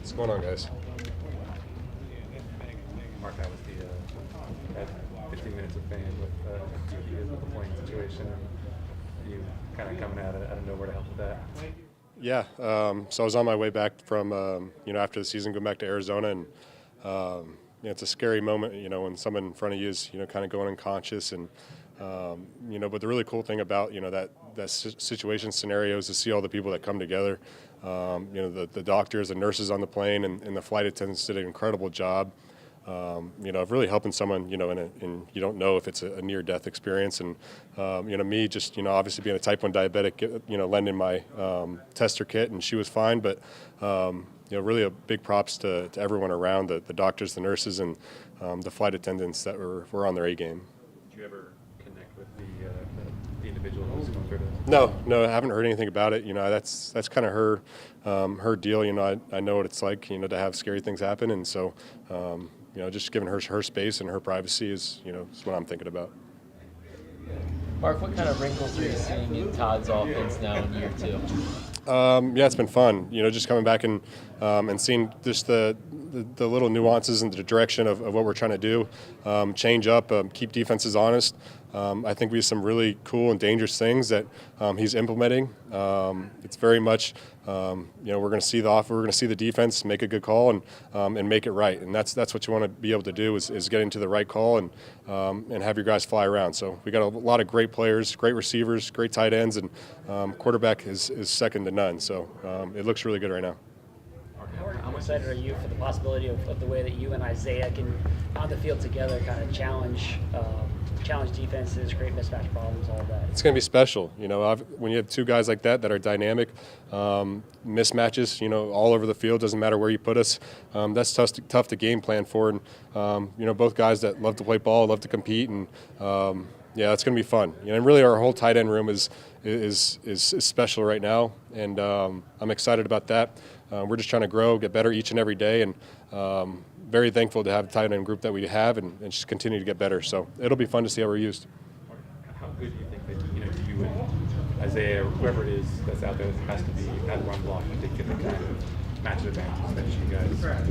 What's going on, guys? Mark, that was had 15 minutes of fame with the plane situation, and you kind of coming out of nowhere to help with that. Yeah, so I was on my way back from, after the season, going back to Arizona, and it's a scary moment, when someone in front of you is, kind of going unconscious, and but the really cool thing about, that situation scenario is to see all the people that come together. The doctors, the nurses on the plane, and the flight attendants did an incredible job. Of really helping someone, and you don't know if it's a near-death experience. And, me just, obviously being a type 1 diabetic, lending my tester kit, and she was fine. But, really a big props to everyone around, the doctors, the nurses, and the flight attendants that were on their A game. Did you ever connect with the individual who was going through this? No, I haven't heard anything about it. That's kind of her deal. I know what it's like, to have scary things happen. And so, just giving her space and her privacy is what I'm thinking about. Mark, what kind of wrinkles are you seeing in Todd's offense now in year 2? It's been fun. Just coming back and seeing just the little nuances and the direction of what we're trying to do, change up, keep defenses honest. I think we have some really cool and dangerous things that he's implementing. It's very much, we're going to see we're going to see the defense make a good call and make it right, and that's what you want to be able to do is get into the right call and have your guys fly around. So we got a lot of great players, great receivers, great tight ends, and quarterback is second to none. So it looks really good right now. How excited are you for the possibility of the way that you and Isaiah can, on the field together, kind of challenge defenses, create mismatch problems, all of that? It's going to be special. When you have two guys like that are dynamic, mismatches, all over the field, doesn't matter where you put us. That's tough to game plan for. And, both guys that love to play ball, love to compete, and it's going to be fun. And really our whole tight end room is special right now, and I'm excited about that. We're just trying to grow, get better each and every day, and very thankful to have the tight end group that we have and just continue to get better. So it'll be fun to see how we're used. How good do you think that you and Isaiah, or whoever it is that's out there, has to be at the run block to get the kind of match advantage that you guys 12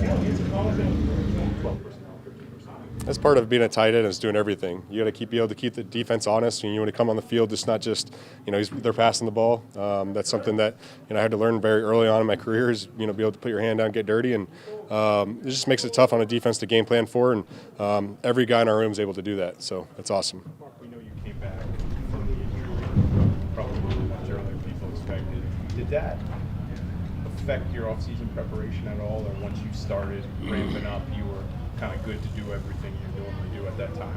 personnel, 13 personnel? That's part of being a tight end is doing everything. You got to be able to keep the defense honest, and you want to come on the field, just not just, they're passing the ball. That's something that, I had to learn very early on in my career is, be able to put your hand down, get dirty, and it just makes it tough on a defense to game plan for, and every guy in our room is able to do that, so that's awesome. Mark, we know you came back from the injury probably much earlier than people expected. Did that affect your offseason preparation at all, or once you started ramping up, you were kind of good to do everything you normally do at that time?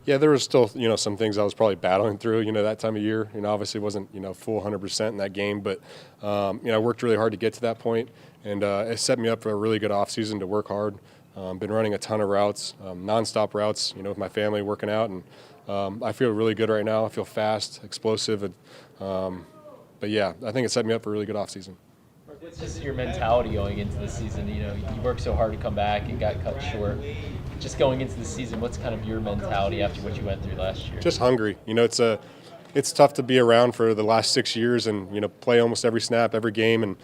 Yeah, there was still, some things I was probably battling through, that time of year. Obviously wasn't, full 100% in that game, but, I worked really hard to get to that point, and it set me up for a really good offseason to work hard. Been running a ton of routes, nonstop routes, with my family working out, and I feel really good right now. I feel fast, explosive, and, but yeah, I think it set me up for a really good offseason. What's just your mentality going into the season? You worked so hard to come back and got cut short. Just going into the season, what's kind of your mentality after what you went through last year? Just hungry. It's tough to be around for the last 6 years and, play almost every snap, every game, and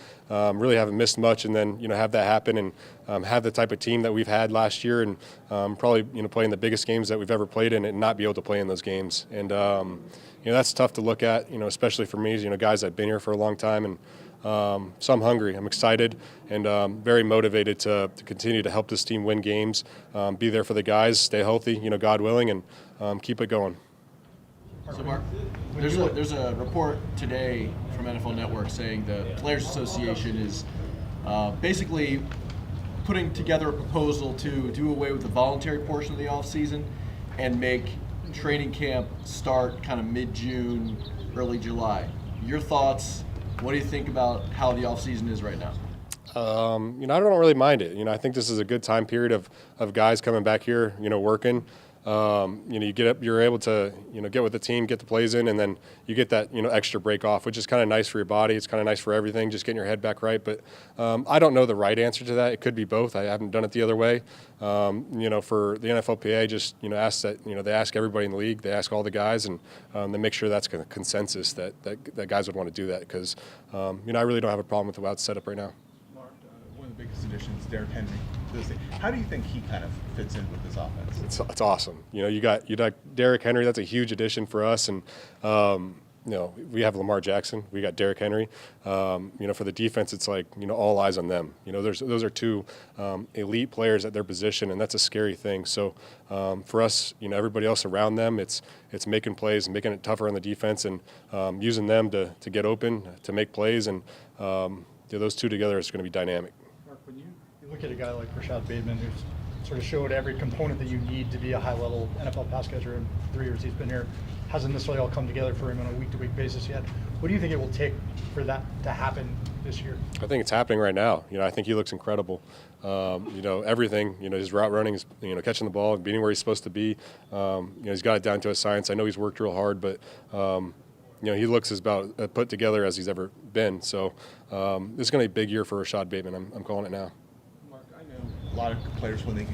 really haven't missed much, and then, have that happen and have the type of team that we've had last year and probably, playing the biggest games that we've ever played in and not be able to play in those games. And, that's tough to look at, especially for me, guys that have been here for a long time. And so I'm hungry. I'm excited and very motivated to continue to help this team win games, be there for the guys, stay healthy, God willing, and keep it going. So, Mark, there's a report today from NFL Network saying the Players Association is basically putting together a proposal to do away with the voluntary portion of the offseason and make training camp start kind of mid-June, early July. Your thoughts? What do you think about how the offseason is right now? I don't really mind it. I think this is a good time period of guys coming back here, working. You're able to, get with the team, get the plays in, and then you get that, extra break off, which is kind of nice for your body. It's kind of nice for everything, just getting your head back right. But I don't know the right answer to that. It could be both. I haven't done it the other way. For the NFLPA, just, ask that, they ask everybody in the league, they ask all the guys, and they make sure that's a consensus that guys would want to do that because, I really don't have a problem with the way it's set up right now. Mark, one of the biggest additions, Derrick Henry. How do you think he kind of fits in with this offense? It's awesome. You got Derrick Henry. That's a huge addition for us, and we have Lamar Jackson. We got Derrick Henry. For the defense, it's like all eyes on them. Those are two elite players at their position, and that's a scary thing. So for us, everybody else around them, it's making plays and making it tougher on the defense, and using them to get open, to make plays, and those two together is going to be dynamic. Mark, when you look at a guy like Rashad Bateman, who's sort of showed every component that you need to be a high-level NFL pass catcher in 3 years he's been here, hasn't necessarily all come together for him on a week-to-week basis yet. What do you think it will take for that to happen this year? I think it's happening right now. I think he looks incredible. Everything. His route running is, catching the ball, being where he's supposed to be. He's got it down to a science. I know he's worked real hard, but he looks as about put together as he's ever been. So this is going to be a big year for Rashad Bateman. I'm calling it now. Mark, I know a lot of players when they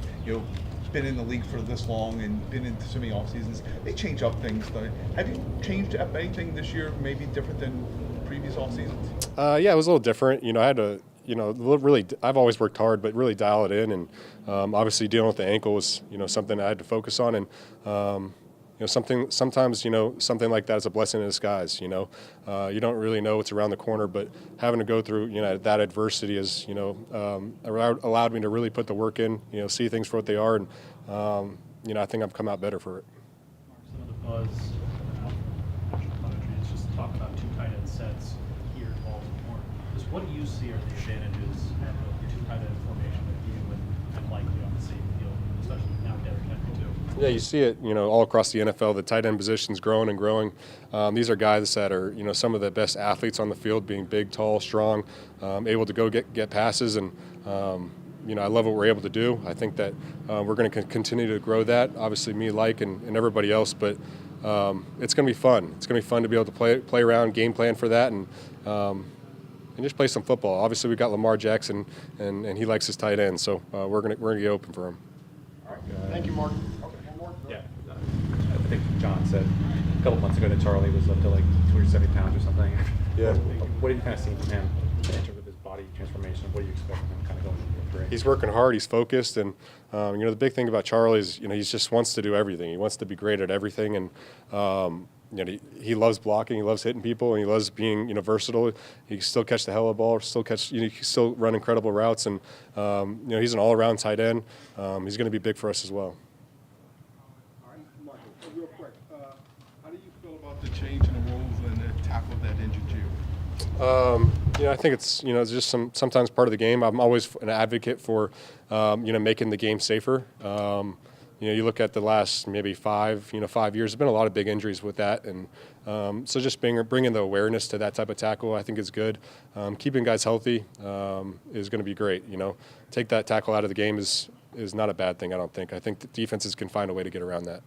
been in the league for this long and been into so many off seasons, they change up things. Have you changed up anything this year, maybe different than previous off seasons? Yeah, it was a little different. I had to, really. I've always worked hard, but really dial it in, and obviously dealing with the ankle was, something I had to focus on, and sometimes something like that is a blessing in disguise. You don't really know what's around the corner, but having to go through that adversity has allowed me to really put the work in, see things for what they are, and I think I've come out better for it. Some of the buzz around Voluntary is just talk about two tight end sets here in Baltimore. Just what do you see are the advantages of the two tight end formation with you and likely on the same field, especially now Derrick Henry too? Yeah, you see it, all across the NFL. The tight end position's growing and growing. These are guys that are, some of the best athletes on the field, being big, tall, strong, able to go get passes, and I love what we're able to do. I think that we're going to continue to grow that. Obviously, me, and everybody else, but it's going to be fun. It's going to be fun to be able to play around, game plan for that, and just play some football. Obviously, we got Lamar Jackson, and he likes his tight end, so we're going to get open for him. All right, Thank you, Mark. Yeah, I think John said a couple months ago that Charlie was up to like 270 pounds or something. Yeah. What have you kind of seen from him in terms of his body transformation? What do you expect from him kind of going into the race? He's working hard. He's focused, and the big thing about Charlie is he just wants to do everything. He wants to be great at everything, and he loves blocking. He loves hitting people, and he loves being versatile. He can still catch the hell of the ball, still catch. He can still run incredible routes, and he's an all-around tight end. He's going to be big for us as well. All right, Michael, real quick, how do you feel about the change in the rules and the tackle that injured you? I think it's it's just sometimes part of the game. I'm always an advocate for making the game safer. You look at the last maybe 5 years. There's been a lot of big injuries with that, and so just bringing the awareness to that type of tackle, I think is good. Keeping guys healthy is going to be great. Take that tackle out of the game is not a bad thing. I don't think. I think the defenses can find a way to get around that.